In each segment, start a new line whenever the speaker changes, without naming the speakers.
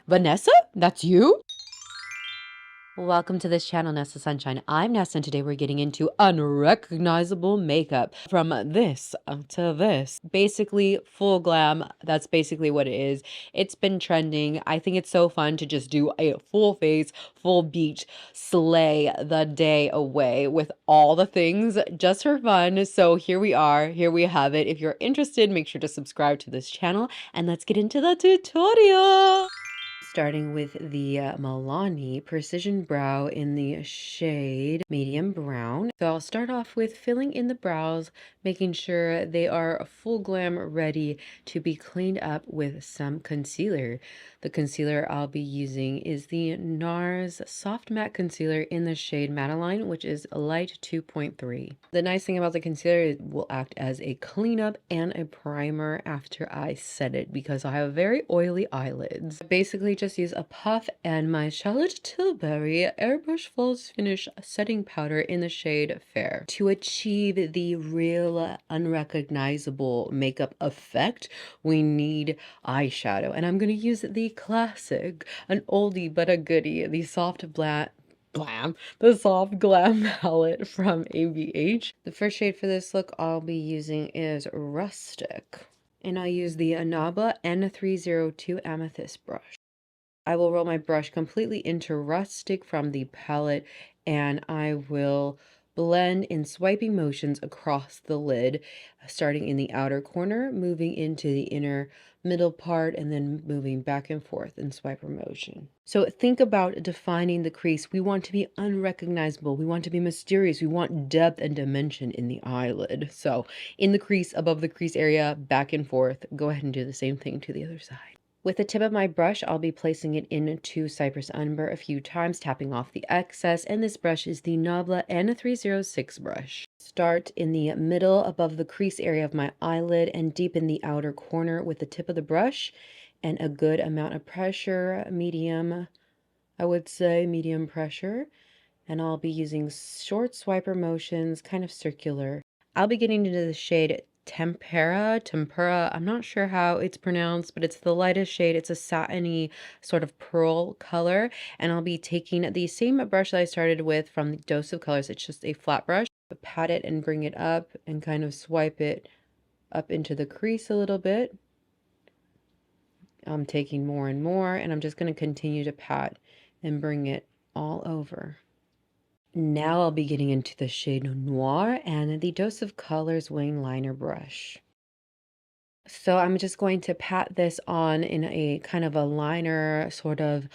Vanessa? That's you? Welcome to this channel, Nessa Sunshine. I'm Nessa, and today we're getting into unrecognizable makeup. From this to this. Basically, full glam. That's basically what it is. It's been trending. I think it's so fun to just do a full face, full beach, slay the day away with all the things just for fun. So here we are. Here we have it. If you're interested, make sure to subscribe to this channel, and let's get into the tutorial. Starting with the MILANI Precision Brow in the shade Medium Brown. So I'll start off with filling in the brows, making sure they are full glam ready to be cleaned up with some concealer. The concealer I'll be using is the NARS Soft Matte Concealer in the shade Madeline, which is Light 2.3. The nice thing about the concealer is it will act as a cleanup and a primer after I set it, because I have very oily eyelids. Basically just use a puff and my Charlotte Tilbury Airbrush False Finish Setting Powder in the shade Fair. To achieve the real unrecognizable makeup effect, we need eyeshadow, and I'm going to use the classic, an oldie but a goodie, the Soft the Soft Glam palette from ABH. The first shade for this look I'll be using is Rustic, and I'll use the NARS N302 Amethyst brush. I will roll my brush completely into Rustic from the palette, and I will blend in swiping motions across the lid, starting in the outer corner, moving into the inner middle part, and then moving back and forth in swiper motion. So think about defining the crease. We want to be unrecognizable. We want to be mysterious. We want depth and dimension in the eyelid. So in the crease, above the crease area, back and forth. Go ahead and do the same thing to the other side. With the tip of my brush, I'll be placing it into Cypress Umber a few times, tapping off the excess, and this brush is the Nabla N306 brush. Start in the middle above the crease area of my eyelid and deepen the outer corner with the tip of the brush and a good amount of pressure, medium, I would say medium pressure, and I'll be using short swiper motions, kind of circular. I'll be getting into the shade Tempera, I'm not sure how it's pronounced, but it's the lightest shade. It's a satiny sort of pearl color, and I'll be taking the same brush that I started with from the Dose of Colors. It's just a flat brush. Pat it and bring it up and kind of swipe it up into the crease a little bit. I'm taking more and more, and I'm just going to continue to pat and bring it all over. Now I'll be getting into the shade Noir and the Dose of Colors wing liner brush. So I'm just going to pat this on in a kind of a liner sort of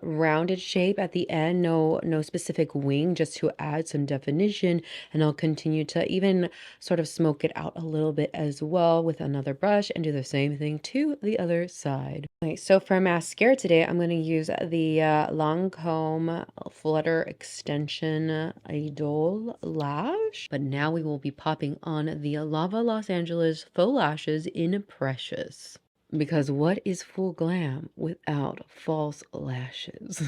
rounded shape at the end. No specific wing, just to add some definition, and I'll continue to even sort of smoke it out a little bit as well with another brush and do the same thing to the other side. Okay, so for mascara today, I'm going to use the Lancome Flutter Extension Idol Lash, but now we will be popping on the LAVAA Los Angeles Faux Lashes in Precious. Because what is full glam without false lashes?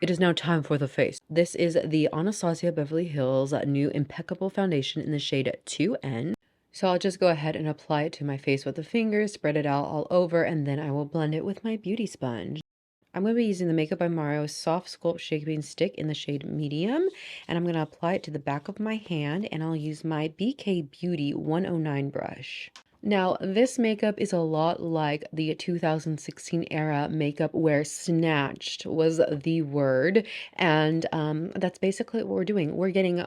It is now time for the face. This is the Anastasia Beverly Hills new Impeccable Foundation in the shade 2N. So I'll just go ahead and apply it to my face with the fingers, spread it out all over, and then I will blend it with my beauty sponge. I'm going to be using the Makeup by Mario Soft Sculpt Shaping Stick in the shade Medium, and I'm going to apply it to the back of my hand, and I'll use my BK Beauty 109 brush. Now, this makeup is a lot like the 2016 era makeup where snatched was the word, and that's basically what we're doing. We're getting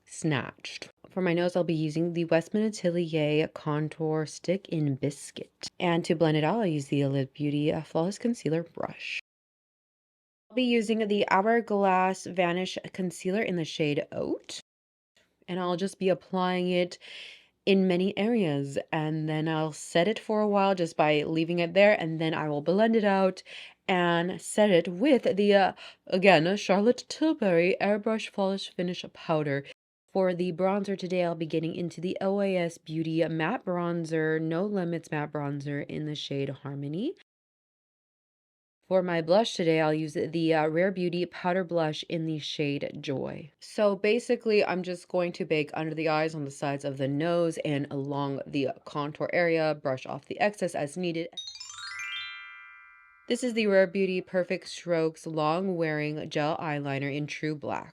snatched. For my nose, I'll be using the WESTMAN Atelier Contour Stick in Biscuit. And to blend it out, I'll use the Elite Beauty Flawless Concealer brush. I'll be using the Hourglass Vanish Concealer in the shade Oat, and I'll just be applying it in many areas, and then I'll set it for a while just by leaving it there, and then I will blend it out and set it with the again Charlotte Tilbury Airbrush Flawless Finish Powder. For the bronzer today, I'll be getting into the OAS Beauty Matte Bronzer, No Limits Matte Bronzer in the shade Harmony. For my blush today, I'll use the Rare Beauty Powder Blush in the shade Joy. So basically, I'm just going to bake under the eyes, on the sides of the nose, and along the contour area, brush off the excess as needed. This is the Rare Beauty Perfect Strokes Long Wearing Gel Eyeliner in True Black.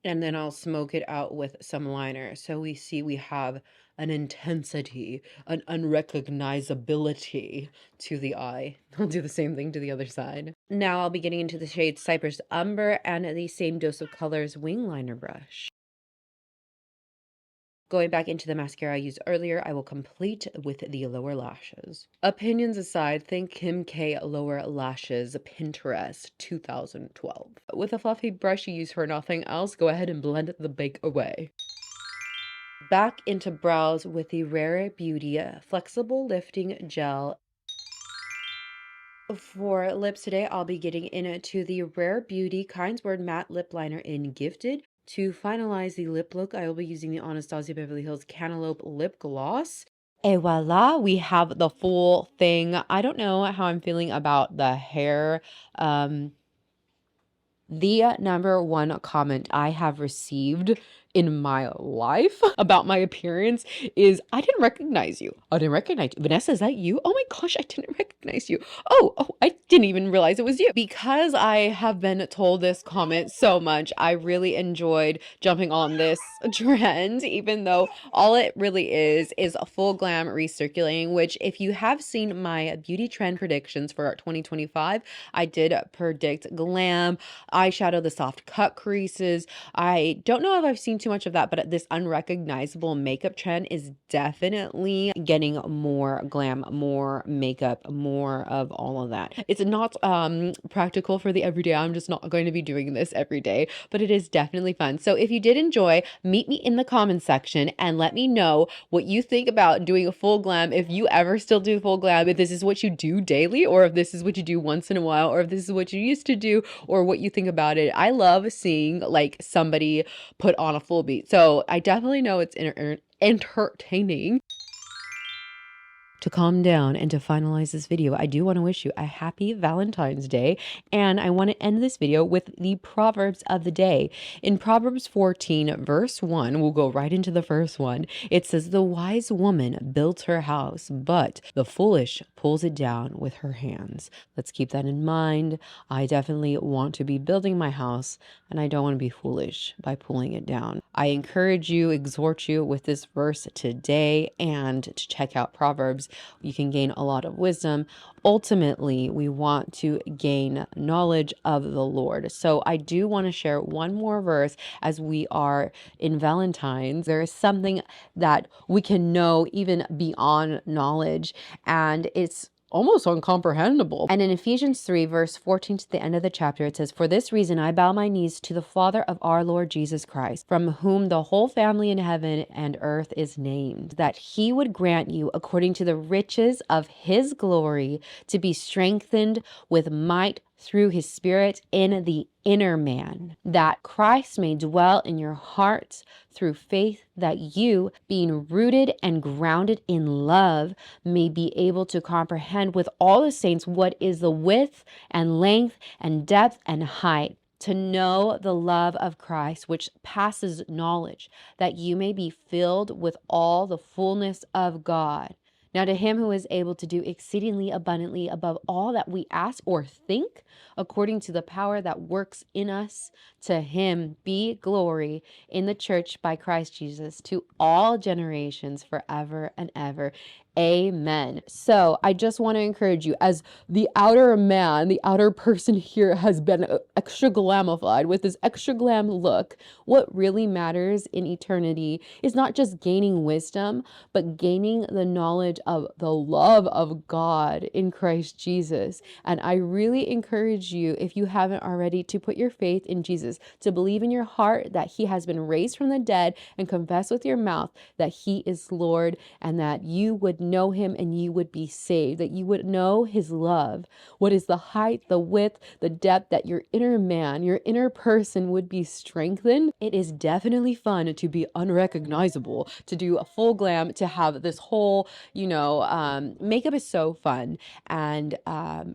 And then I'll smoke it out with some liner. So we see we have an intensity, an unrecognizability to the eye. I'll do the same thing to the other side. Now I'll be getting into the shade Cypress Umber and the same dose of colors wing liner brush. Going back into the mascara I used earlier, I will complete with the lower lashes. Opinions aside, think Kim K Lower Lashes Pinterest 2012. With a fluffy brush you use for nothing else, go ahead and blend the bake away. Back into brows with the Rare Beauty Flexible Lifting Gel. For lips today, I'll be getting into the Rare Beauty Kind's Word Matte Lip Liner in Gifted. To finalize the lip look, I will be using the Anastasia Beverly Hills Cantaloupe Lip Gloss. Et voila, we have the full thing. I don't know how I'm feeling about the hair. The number one comment I have received in my life about my appearance is, I didn't recognize you. I didn't recognize you. Vanessa, is that you? Oh my gosh, I didn't recognize you. Oh, I didn't even realize it was you. Because I have been told this comment so much, I really enjoyed jumping on this trend, even though all it really is a full glam recirculating, which if you have seen my beauty trend predictions for 2025, I did predict glam, eyeshadow, the soft cut creases. I don't know if I've seen too much of that, but this unrecognizable makeup trend is definitely getting more glam, more makeup, more of all of that. It's not practical for the everyday. I'm just not going to be doing this every day, but it is definitely fun. So if you did enjoy, meet me in the comments section and let me know what you think about doing a full glam, if you ever still do full glam, if this is what you do daily, or if this is what you do once in a while, or if this is what you used to do, or what you think about it. I love seeing like somebody put on a full beat. So I definitely know it's entertaining. To calm down and to finalize this video, I do want to wish you a happy Valentine's Day, and I want to end this video with the Proverbs of the day. In Proverbs 14, verse 1, we'll go right into the first one. It says, "The wise woman builds her house, but the foolish pulls it down with her hands." Let's keep that in mind. I definitely want to be building my house, and I don't want to be foolish by pulling it down. I encourage you, exhort you with this verse today, and to check out Proverbs. You can gain a lot of wisdom. Ultimately, we want to gain knowledge of the Lord. So I do want to share one more verse as we are in Valentine's. There is something that we can know even beyond knowledge, and it's almost incomprehensible. And in Ephesians 3, verse 14 to the end of the chapter, it says, "For this reason I bow my knees to the Father of our Lord Jesus Christ, from whom the whole family in heaven and earth is named, that he would grant you, according to the riches of his glory, to be strengthened with might through his Spirit in the inner man, that Christ may dwell in your hearts through faith, that you, being rooted and grounded in love, may be able to comprehend with all the saints what is the width and length and depth and height, to know the love of Christ, which passes knowledge, that you may be filled with all the fullness of God. Now to him who is able to do exceedingly abundantly above all that we ask or think, according to the power that works in us, to him be glory in the church by Christ Jesus to all generations forever and ever. Amen." So I just want to encourage you, as the outer man, the outer person here has been extra glamified with this extra glam look, what really matters in eternity is not just gaining wisdom, but gaining the knowledge of the love of God in Christ Jesus. And I really encourage you, if you haven't already, to put your faith in Jesus, to believe in your heart that he has been raised from the dead, and confess with your mouth that he is Lord, and that you would know him and you would be saved, that you would know his love, what is the height, the width, the depth, that your inner man, your inner person would be strengthened. It is definitely fun to be unrecognizable, to do a full glam, to have this whole, makeup is so fun, and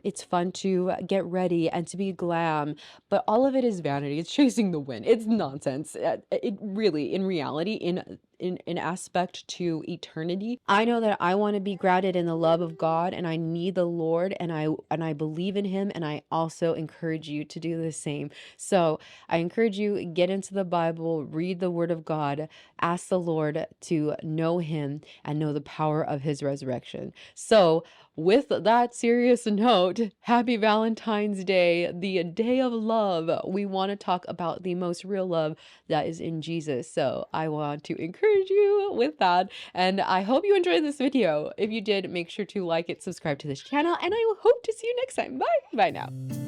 it's fun to get ready and to be glam, but all of it is vanity. It's chasing the wind. It's nonsense. It really, in reality, in in aspect to eternity. I know that I want to be grounded in the love of God, and I need the Lord, and I believe in him, and I also encourage you to do the same. So I encourage you, get into the Bible, read the word of God, ask the Lord to know him and know the power of his resurrection. So with that serious note, happy Valentine's Day, the day of love. We want to talk about the most real love that is in Jesus. So I want to encourage you with that. And I hope you enjoyed this video. If you did, make sure to like it, subscribe to this channel, and I hope to see you next time. Bye. Bye now.